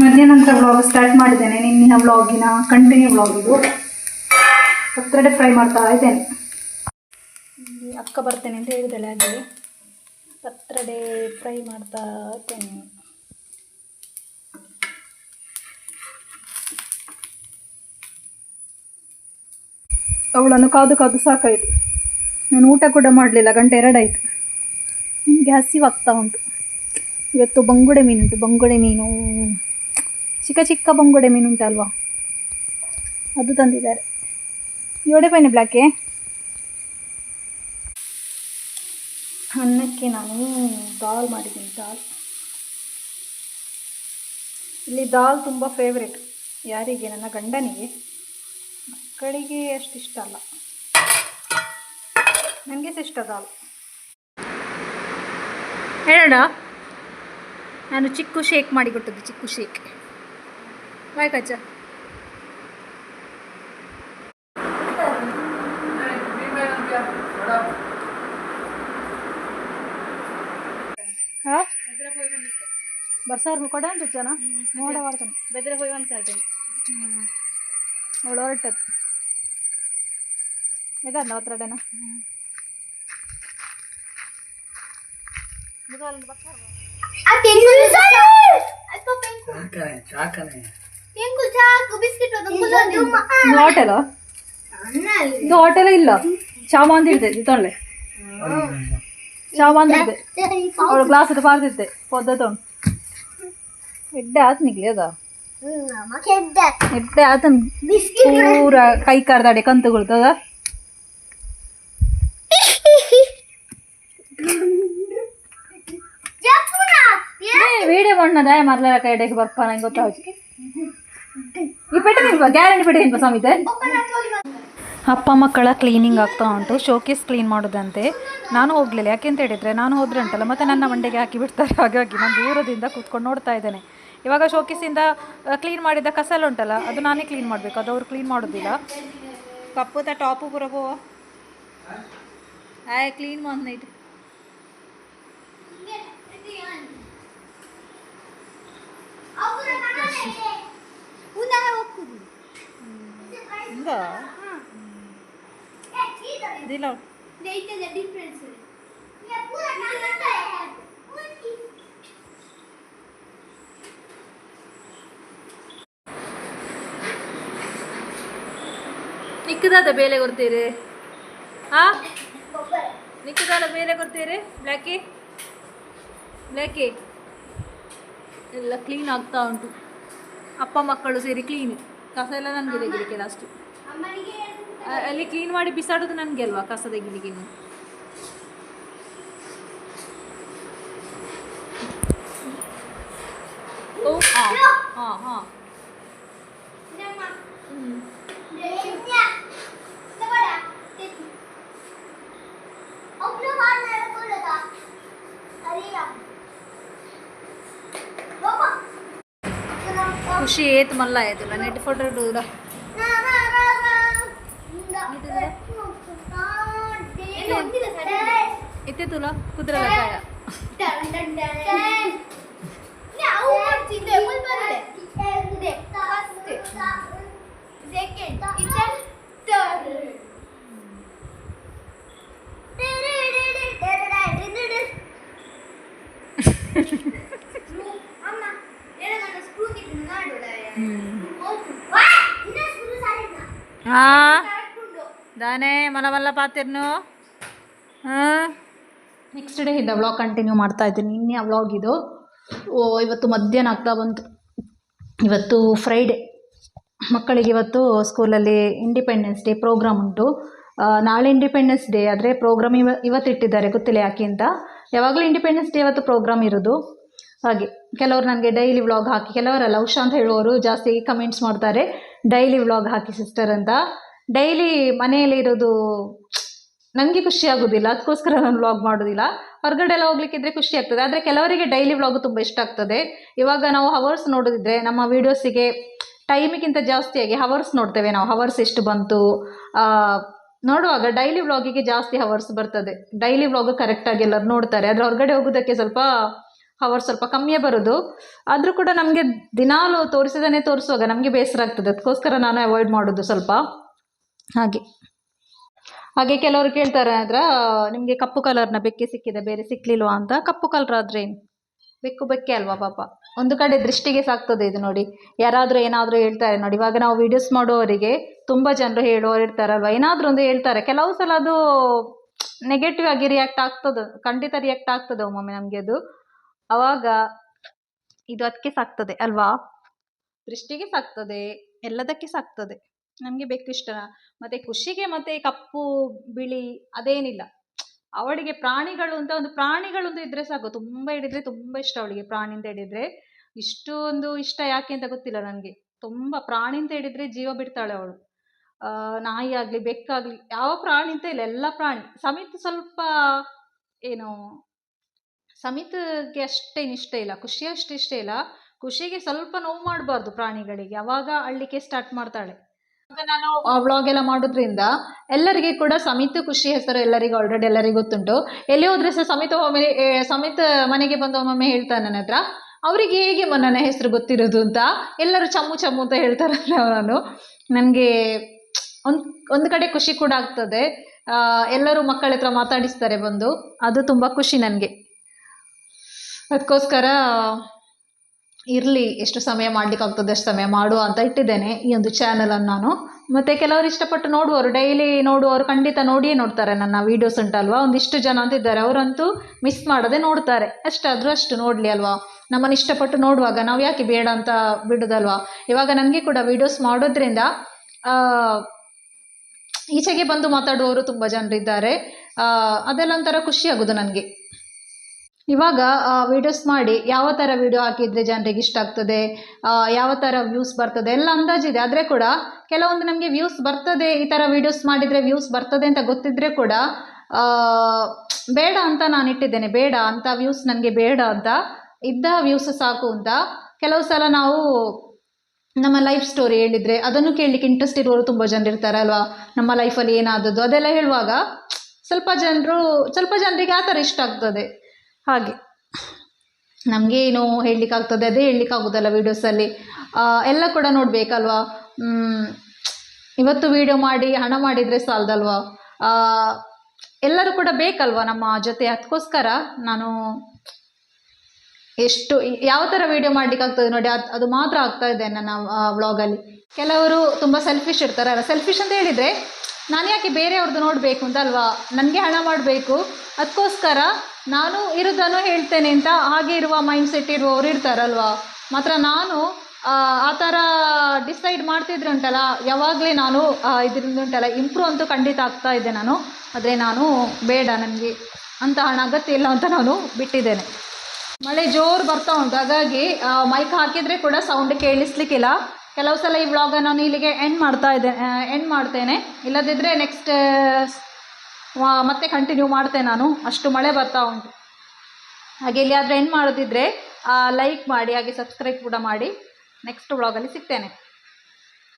ಮಧ್ಯಾಹ್ನ ನಂತರ vlog start ಮಾಡಿದ್ದೇನೆ. ನಿನ್ನಿನ ವ್ಲಾಗಿನ ಕಂಟಿನ್ಯೂ ವ್ಲಾಗ್ ಇದು. ಪತ್ರೊಡೆ ಫ್ರೈ ಮಾಡ್ತಾ ಇದ್ದೇನೆ. ಅಕ್ಕ ಬರ್ತೇನೆ ಅಂತ ಹೇಳಿದಳೆ, ಹಾಗೆ ಪತ್ರೊಡೆ ಫ್ರೈ ಮಾಡ್ತಾ ಇದ್ದೇನೆ. ಅವಳನ್ನು ಕಾದು ಕಾದು ಸಾಕಾಯಿತು. ನಾನು ಊಟ ಕೂಡ ಮಾಡಲಿಲ್ಲ, 1:02 ಆಯಿತು. ನಿಮಗೆ ಹಸಿವಾಗ್ತಾ ಉಂಟು. ಇವತ್ತು ಬಂಗುಡೆ ಮೀನುಂಟು. ಬಂಗುಡೆ ಮೀನು, ಚಿಕ್ಕ ಚಿಕ್ಕ ಬಂಗುಡೆ ಮೀನು ಉಂಟಲ್ವಾ, ಅದು ತಂದಿದ್ದಾರೆ. ಯೋಡೆ ಪೈನೆ ಬ್ಲಾಕೆ. ಅನ್ನಕ್ಕೆ ನಾನು ದಾಲ್ ಮಾಡಿದ್ದೀನಿ. ಇಲ್ಲಿ ದಾಲ್ ತುಂಬ ಫೇವ್ರೇಟ್. ಯಾರಿಗೆ? ನನ್ನ ಗಂಡನಿಗೆ. ಮಕ್ಕಳಿಗೆ ಅಷ್ಟು ಇಷ್ಟ ಅಲ್ಲ, ನನಗೆ ಸಹ ಇಷ್ಟ ದಾಲ್. ಹೇಳೋಣ, ನಾನು ಚಿಕ್ಕು ಶೇಕ್ ಮಾಡಿಕೊಟ್ಟದ್ದು. ಚಿಕ್ಕು ಶೇಕ್ ಬಾಯ್ ಕಚ್ಚ. ಹಾಂ ಬರ್ಸಾರು ಕೊಡ ಅಂತ ಜನ ನೋಡ ಮಾಡ್ತಾನೆ. ಬೆದ್ರೆ ಹೋಗಿ ಒಂದು ಸರ್ಟೆ ಅವಳು ಹೊರಟದ್ದು ಇದಲ್ಲ ಒತ್ತಡನ. ಹೋಟೆಲ್ ಇದು ಹೋಟೆಲ್ ಇಲ್ಲ. ಚಾ ಬಂದಿರ್ತೈತಿ ತೊಳ್ಳೆ ಚಾ ಬಂದಿದ್ದೆ. ಅವಳು ಗ್ಲಾಸ್ ಇಟ್ಟು ಪಾರ್ದಿದ್ದೆ ಪೊದ್ದ ತೊಂಡು ಎಡ್ಡೆ ಆತ ನಿಗ್ಲಿ ಅದ ಎಡ್ಡೆ ಆತನ್ ಪೂರ ಕೈ ಕಾರ್ದಾಡೆ ಕಂತುಗಳ್ತದ. ವೀಡಿಯೋ ಮಣ್ಣದ ಮರ್ಲಾರ ಕೈಡೆಗೆ ಬರ್ಪ ನಂಗೆ ಗೊತ್ತಾಗ. ಈ ಪೆಟ್ಟೆ ನಿಲ್ವಾ, ಗ್ಯಾರಂಟಿ ಪೆಟ್ಟೆ ನಿಲ್ವಾ ಸಮಿತೆ. ಅಪ್ಪ ಮಕ್ಕಳ ಕ್ಲೀನಿಂಗ್ ಆಗ್ತಾ ಉಂಟು. ಶೋಕೇಸ್ ಕ್ಲೀನ್ ಮಾಡೋದಂತೆ. ನಾನು ಹೋಗಲಿಲ್ಲ, ಯಾಕೆಂತ ಹೇಳಿದರೆ ನಾನು ಹೋದ್ರೆ ಉಂಟಲ್ಲ ಮತ್ತೆ ನನ್ನ ಮಂಡೆಗೆ ಹಾಕಿ ಬಿಡ್ತಾರೆ. ಹಾಗಾಗಿ ನಾನು ದೂರದಿಂದ ಕೂತ್ಕೊಂಡು ನೋಡ್ತಾ ಇದ್ದೇನೆ. ಇವಾಗ ಶೋಕೇಸಿಂದ ಕ್ಲೀನ್ ಮಾಡಿದ ಕಸಲ್ಲ ಉಂಟಲ್ಲ, ಅದು ನಾನೇ ಕ್ಲೀನ್ ಮಾಡಬೇಕು, ಅದು ಅವ್ರು ಕ್ಲೀನ್ ಮಾಡೋದಿಲ್ಲ. ಕಪ್ಪುದ ಟಾಪು ಪೂರ ಗೋ ಆಯ್ ಕ್ಲೀನ್ ಮಾಡ್ನೈಟ್. ಇದಿಲ್ಲ ನಿಕ್ಕದಾದ ಬೇಲೆ ಕೊಡ್ತೀರಿ? ಹಾಂ ನಿಕ್ಕದಾದ ಬೇಲೆ ಕೊಡ್ತೀರಿ? ಬ್ಲ್ಯಾಕಿ ಬ್ಲ್ಯಾಕಿ ಎಲ್ಲ ಕ್ಲೀನ್ ಆಗ್ತಾ ಉಂಟು. ಅಪ್ಪ ಮಕ್ಕಳು ಸೇರಿ ಕ್ಲೀನ್. ಕಸ ಎಲ್ಲ ನನಗೆ ತೆಗಿಲಿಕ್ಕೆ ಲಾಸ್ಟು. ಅಲ್ಲಿ ಕ್ಲೀನ್ ಮಾಡಿ ಬಿಸಾಡೋದು ನನಗೆ ಅಲ್ವಾ ಕಸ ತೆಗಿಲಿಕ್ಕೆ. ಓ ಹಾಂ ಹಾಂ ಹಾಂ ಖುಷಿ ಏತ್ ಮಲ್ಲ ಆಯ್ತಲ್ಲ ನೆಟ್ ಫೋಟೋ ಇಡುವುದ ಇತ್ತೆ ತುಲ ಕುದ್ರಲ್ಲ ಕಾಯ ದಾನೆ ಮಲ ಮಲ್ಲ ಪಾತಿರ್ನು. ನೆಕ್ಸ್ಟ್ ಡೇ ಇದ್ದ ವ್ಲಾಗ್ ಕಂಟಿನ್ಯೂ ಮಾಡ್ತಾ ಇದ್ದೀನಿ. ನಿನ್ನೆ ಆ ವ್ಲಾಗ್ ಇದು. ಇವತ್ತು ಮಧ್ಯಾಹ್ನ ಆಗ್ತಾ ಬಂತು. ಇವತ್ತು ಫ್ರೈಡೇ. ಮಕ್ಕಳಿಗೆ ಇವತ್ತು ಸ್ಕೂಲಲ್ಲಿ ಇಂಡಿಪೆಂಡೆನ್ಸ್ ಡೇ ಪ್ರೋಗ್ರಾಮ್ ಉಂಟು. ನಾಳೆ ಇಂಡಿಪೆಂಡೆನ್ಸ್ ಡೇ ಆದರೆ ಪ್ರೋಗ್ರಾಮ್ ಇವತ್ತು ಇಟ್ಟಿದ್ದಾರೆ, ಗೊತ್ತಿಲ್ಲ ಯಾಕೆ ಅಂತ. ಯಾವಾಗಲೂ ಇಂಡಿಪೆಂಡೆನ್ಸ್ ಡೇ ಇವತ್ತು ಪ್ರೋಗ್ರಾಮ್ ಇರೋದು. ಹಾಗೆ ಕೆಲವರು ನನಗೆ ಡೈಲಿ ವ್ಲಾಗ್ ಹಾಕಿ, ಕೆಲವರಲ್ಲ ಉಷಾ ಅಂತ ಹೇಳುವವರು ಜಾಸ್ತಿ ಕಮೆಂಟ್ಸ್ ಮಾಡ್ತಾರೆ, ಡೈಲಿ ವ್ಲಾಗ್ ಹಾಕಿ ಸಿಸ್ಟರ್ ಅಂತ. ಡೈಲಿ ಮನೆಯಲ್ಲಿ ಇರೋದು ನನಗೆ ಖುಷಿ ಆಗೋದಿಲ್ಲ, ಅದಕ್ಕೋಸ್ಕರ ನಾನು ವ್ಲಾಗ್ ಮಾಡೋದಿಲ್ಲ. ಹೊರಗಡೆ ಎಲ್ಲ ಹೋಗ್ಲಿಕ್ಕಿದ್ರೆ ಖುಷಿ ಆಗ್ತದೆ. ಆದರೆ ಕೆಲವರಿಗೆ ಡೈಲಿ ವ್ಲಾಗ್ ತುಂಬ ಇಷ್ಟ ಆಗ್ತದೆ. ಇವಾಗ ನಾವು ಹವರ್ಸ್ ನೋಡೋದಿದ್ರೆ ನಮ್ಮ ವೀಡಿಯೋಸಿಗೆ ಟೈಮಿಗಿಂತ ಜಾಸ್ತಿಯಾಗಿ ಹವರ್ಸ್ ನೋಡ್ತೇವೆ ನಾವು. ಹವರ್ಸ್ ಎಷ್ಟು ಬಂತು ನೋಡುವಾಗ ಡೈಲಿ ವ್ಲಾಗಿಗೆ ಜಾಸ್ತಿ ಹವರ್ಸ್ ಬರ್ತದೆ. ಡೈಲಿ ವ್ಲಾಗ್ ಕರೆಕ್ಟಾಗಿ ಎಲ್ಲರೂ ನೋಡ್ತಾರೆ. ಆದರೆ ಹೊರಗಡೆ ಹೋಗೋದಕ್ಕೆ ಸ್ವಲ್ಪ ಪವರ್ ಸ್ವಲ್ಪ ಕಮ್ಮಿಯೇ ಬರೋದು. ಆದರೂ ಕೂಡ ನಮಗೆ ದಿನಾಲು ತೋರಿಸುವಾಗ ನಮಗೆ ಬೇಸರ ಆಗ್ತದೆ. ಅದಕ್ಕೋಸ್ಕರ ನಾನು ಅವಾಯ್ಡ್ ಮಾಡೋದು ಸ್ವಲ್ಪ. ಹಾಗೆ ಕೆಲವರು ಕೇಳ್ತಾರೆ ನಿಮಗೆ ಕಪ್ಪು ಕಲರ್ನ ಬೆಕ್ಕೆ ಸಿಕ್ಕಿದೆ, ಬೇರೆ ಸಿಕ್ಲಿಲ್ವಾ ಅಂತ. ಕಪ್ಪು ಕಲರ್ ಆದರೆ ಏನು, ಬೆಕ್ಕೆ ಅಲ್ವಾ ಪಾಪ. ಒಂದು ಕಡೆ ದೃಷ್ಟಿಗೆ ಸಾಕ್ತದೆ ಇದು ನೋಡಿ. ಯಾರಾದರೂ ಏನಾದರೂ ಹೇಳ್ತಾರೆ ನೋಡಿ, ಇವಾಗ ನಾವು ವಿಡಿಯೋಸ್ ಮಾಡುವವರಿಗೆ ತುಂಬ ಜನರು ಹೇಳುವವರು ಇರ್ತಾರಲ್ವ, ಏನಾದರೂ ಒಂದು ಹೇಳ್ತಾರೆ. ಕೆಲವು ಸಲ ಅದು ನೆಗೆಟಿವ್ ಆಗಿ ರಿಯಾಕ್ಟ್ ಆಗ್ತದೆ, ಖಂಡಿತ ರಿಯಾಕ್ಟ್ ಆಗ್ತದೆ ಒಮ್ಮೊಮ್ಮೆ ನಮಗೆ ಅದು. ಅವಾಗ ಇದು ಅದಕ್ಕೆ ಸಾಕ್ತದೆ ಅಲ್ವಾ, ದೃಷ್ಟಿಗೆ ಸಾಕ್ತದೆ, ಎಲ್ಲದಕ್ಕೆ ಸಾಕ್ತದೆ. ನಮಗೆ ಬೆಕ್ಕು ಇಷ್ಟ. ಮತ್ತು ಖುಷಿಗೆ ಮತ್ತು ಕಪ್ಪು ಬಿಳಿ ಅದೇನಿಲ್ಲ, ಅವಳಿಗೆ ಪ್ರಾಣಿಗಳು ಅಂತ ಪ್ರಾಣಿಗಳೊಂದು ಇದ್ರೆ ಸಾಕು. ತುಂಬ ಹಿಡಿದ್ರೆ ತುಂಬ ಇಷ್ಟ ಅವಳಿಗೆ, ಪ್ರಾಣಿ ಅಂತ ಹೇಳಿದರೆ. ಇಷ್ಟೊಂದು ಇಷ್ಟ ಯಾಕೆ ಅಂತ ಗೊತ್ತಿಲ್ಲ ನನಗೆ. ತುಂಬ ಪ್ರಾಣಿ ಅಂತ ಹೇಳಿದರೆ ಜೀವ ಬಿಡ್ತಾಳೆ ಅವಳು. ನಾಯಿ ಆಗಲಿ ಬೆಕ್ಕಾಗಲಿ ಯಾವ ಪ್ರಾಣಿ ಅಂತ ಇಲ್ಲ, ಎಲ್ಲ ಪ್ರಾಣಿ. ಸ್ವಲ್ಪ ಏನು, ಸಮಿತಿಗೆ ಅಷ್ಟೇನು ಇಷ್ಟ ಇಲ್ಲ, ಖುಷಿ ಅಷ್ಟು ಇಷ್ಟ ಇಲ್ಲ. ಖುಷಿಗೆ ಸ್ವಲ್ಪ ನೋವು ಮಾಡಬಾರ್ದು ಪ್ರಾಣಿಗಳಿಗೆ, ಅವಾಗ ಅಳ್ಳಿಕ್ಕೆ ಸ್ಟಾರ್ಟ್ ಮಾಡ್ತಾಳೆ. ನಾನು ವ್ಲಾಗ್ ಎಲ್ಲ ಮಾಡೋದ್ರಿಂದ ಎಲ್ಲರಿಗೆ ಕೂಡ ಸಮಿತ್ ಖುಷಿ ಹೆಸರು ಆಲ್ರೆಡಿ ಎಲ್ಲರಿಗೂ ಗೊತ್ತುಂಟು. ಎಲ್ಲಿ ಹೋದ್ರೆ ಸಹ ಸಮಿತ್ ಮನೆಗೆ ಬಂದು ಒಮ್ಮೊಮ್ಮೆ ಹೇಳ್ತಾನೆ ನನ್ನ ಹತ್ರ, ಅವರಿಗೆ ಹೇಗೆ ನನ್ನ ಹೆಸರು ಗೊತ್ತಿರೋದು ಅಂತ. ಎಲ್ಲರೂ ಚಮ್ಮು ಅಂತ ಹೇಳ್ತಾರಲ್ಲ ನಾನು. ನನಗೆ ಒಂದು ಕಡೆ ಖುಷಿ ಕೂಡ ಆಗ್ತದೆ. ಎಲ್ಲರೂ ಮಕ್ಕಳ ಹತ್ರ ಮಾತಾಡಿಸ್ತಾರೆ ಬಂದು, ಅದು ತುಂಬ ಖುಷಿ ನನಗೆ. ಅದಕ್ಕೋಸ್ಕರ ಇರಲಿ, ಎಷ್ಟು ಸಮಯ ಮಾಡಲಿಕ್ಕಾಗ್ತದೆ ಅಷ್ಟು ಸಮಯ ಮಾಡುವ ಅಂತ ಇಟ್ಟಿದ್ದೇನೆ ಈ ಒಂದು ಚಾನಲನ್ನು ನಾನು. ಮತ್ತು ಕೆಲವರು ಇಷ್ಟಪಟ್ಟು ನೋಡುವವರು, ಡೈಲಿ ನೋಡುವವರು ಖಂಡಿತ ನೋಡಿಯೇ ನೋಡ್ತಾರೆ ನನ್ನ ವೀಡಿಯೋಸ್ ಉಂಟಲ್ವಾ. ಒಂದಿಷ್ಟು ಜನ ಅಂತಿದ್ದಾರೆ, ಅವರಂತೂ ಮಿಸ್ ಮಾಡದೆ ನೋಡ್ತಾರೆ. ಅಷ್ಟಾದರೂ ಅಷ್ಟು ನೋಡಲಿ ಅಲ್ವಾ. ನಮ್ಮನ್ನು ಇಷ್ಟಪಟ್ಟು ನೋಡುವಾಗ ನಾವು ಯಾಕೆ ಬೇಡ ಅಂತ ಬಿಡೋದಲ್ವಾ. ಇವಾಗ ನನಗೆ ಕೂಡ ವೀಡಿಯೋಸ್ ಮಾಡೋದ್ರಿಂದ ಈಚೆಗೆ ಬಂದು ಮಾತಾಡುವವರು ತುಂಬ ಜನರಿದ್ದಾರೆ. ಅದೆಲ್ಲ ಒಂಥರ ಖುಷಿ ಆಗೋದು ನನಗೆ. ಇವಾಗ ವೀಡಿಯೋಸ್ ಮಾಡಿ ಯಾವ ಥರ ವೀಡಿಯೋ ಹಾಕಿದರೆ ಜನರಿಗೆ ಇಷ್ಟ ಆಗ್ತದೆ, ಯಾವ ಥರ ವ್ಯೂಸ್ ಬರ್ತದೆ ಎಲ್ಲ ಅಂದಾಜಿದೆ. ಆದರೆ ಕೂಡ ಕೆಲವೊಂದು ನಮಗೆ ವ್ಯೂಸ್ ಬರ್ತದೆ, ಈ ಥರ ವೀಡಿಯೋಸ್ ಮಾಡಿದರೆ ವ್ಯೂಸ್ ಬರ್ತದೆ ಅಂತ ಗೊತ್ತಿದ್ದರೆ ಕೂಡ ಬೇಡ ಅಂತ ನಾನು ಇಟ್ಟಿದ್ದೇನೆ. ಬೇಡ ಅಂತ ವ್ಯೂಸ್ ನನಗೆ ಬೇಡ ಅಂತ, ಇದ್ದ ವ್ಯೂಸ್ ಸಾಕು ಅಂತ. ಕೆಲವು ಸಲ ನಾವು ನಮ್ಮ ಲೈಫ್ ಸ್ಟೋರಿ ಹೇಳಿದರೆ ಅದನ್ನು ಕೇಳಲಿಕ್ಕೆ ಇಂಟ್ರೆಸ್ಟ್ ಇರುವವರು ತುಂಬ ಜನರು ಇರ್ತಾರೆ ಅಲ್ವಾ. ನಮ್ಮ ಲೈಫಲ್ಲಿ ಏನಾದದ್ದು ಅದೆಲ್ಲ ಹೇಳುವಾಗ ಸ್ವಲ್ಪ ಜನರಿಗೆ ಆ ಥರ ಇಷ್ಟ ಆಗ್ತದೆ. ಹಾಗೆ ನಮಗೇನು ಹೇಳಲಿಕ್ಕಾಗ್ತದೆ ಅದೇ ಹೇಳಲಿಕ್ಕಾಗೋದಲ್ಲ ವೀಡಿಯೋಸಲ್ಲಿ. ಎಲ್ಲ ಕೂಡ ನೋಡಬೇಕಲ್ವಾ. ಇವತ್ತು ವೀಡಿಯೋ ಮಾಡಿ ಹಣ ಮಾಡಿದರೆ ಸಾಲದಲ್ವಾ, ಎಲ್ಲರೂ ಕೂಡ ಬೇಕಲ್ವಾ ನಮ್ಮ ಜೊತೆ. ಅದಕ್ಕೋಸ್ಕರ ನಾನು ಯಾವ ಥರ ವೀಡಿಯೋ ಮಾಡಲಿಕ್ಕಾಗ್ತದೆ ನೋಡಿ ಅದು ಮಾತ್ರ ಆಗ್ತಾ ಇದೆ ನನ್ನ ವ್ಲಾಗಲ್ಲಿ. ಕೆಲವರು ತುಂಬ ಸೆಲ್ಫಿಶ್ ಇರ್ತಾರಲ್ಲ. ಸೆಲ್ಫಿಶ್ ಅಂತ ಹೇಳಿದರೆ ನಾನು ಯಾಕೆ ಬೇರೆಯವ್ರದ್ದು ನೋಡಬೇಕು ಅಂತ ಅಲ್ವಾ, ನನಗೆ ಹಣ ಮಾಡಬೇಕು, ಅದಕ್ಕೋಸ್ಕರ ನಾನು ಇರೋದನ್ನು ಹೇಳ್ತೇನೆ ಅಂತ ಹಾಗೆ ಇರುವ ಮೈಂಡ್ ಸೆಟ್ ಇರುವವರು ಇರ್ತಾರಲ್ವಾ. ಮಾತ್ರ ನಾನು ಆ ಥರ ಡಿಸೈಡ್ ಮಾಡ್ತಿದ್ರೆ ಉಂಟಲ್ಲ, ಯಾವಾಗಲೇ ನಾನು ಇದರಿಂದ ಉಂಟಲ್ಲ ಇಂಪ್ರೂವ್ ಅಂತೂ ಖಂಡಿತ ಆಗ್ತಾ ಇದ್ದೆ ನಾನು. ಆದರೆ ನಾನು ಬೇಡ, ನನಗೆ ಅಂತ ಹಣ ಅಗತ್ಯ ಇಲ್ಲ ಅಂತ ನಾನು ಬಿಟ್ಟಿದ್ದೇನೆ. ಮಳೆ ಜೋರು ಬರ್ತಾ ಉಂಟು, ಹಾಗಾಗಿ ಮೈಕ್ ಹಾಕಿದರೆ ಕೂಡ ಸೌಂಡ್ ಕೇಳಿಸ್ಲಿಕ್ಕಿಲ್ಲ. ಕೆಲವು ಸಲ ಈ ವ್ಲಾಗನ್ನು ನಾನು ಇಲ್ಲಿಗೆ ಎಂಡ್ ಮಾಡ್ತೇನೆ. ಇಲ್ಲದಿದ್ದರೆ ನೆಕ್ಸ್ಟ್ ಮತ್ತೆ ಕಂಟಿನ್ಯೂ ಮಾಡ್ತೇನೆ ನಾನು. ಅಷ್ಟು ಮಳೆ ಬರ್ತಾ ಉಂಟು. ಹಾಗೆ ಎಲ್ಲಿಯಾದರೂ ಎಂಡ್ ಮಾಡೋದಿದ್ದರೆ ಲೈಕ್ ಮಾಡಿ, ಹಾಗೆ ಸಬ್ಸ್ಕ್ರೈಬ್ ಕೂಡ ಮಾಡಿ. ನೆಕ್ಸ್ಟ್ ವ್ಲಾಗಲ್ಲಿ ಸಿಗ್ತೇನೆ.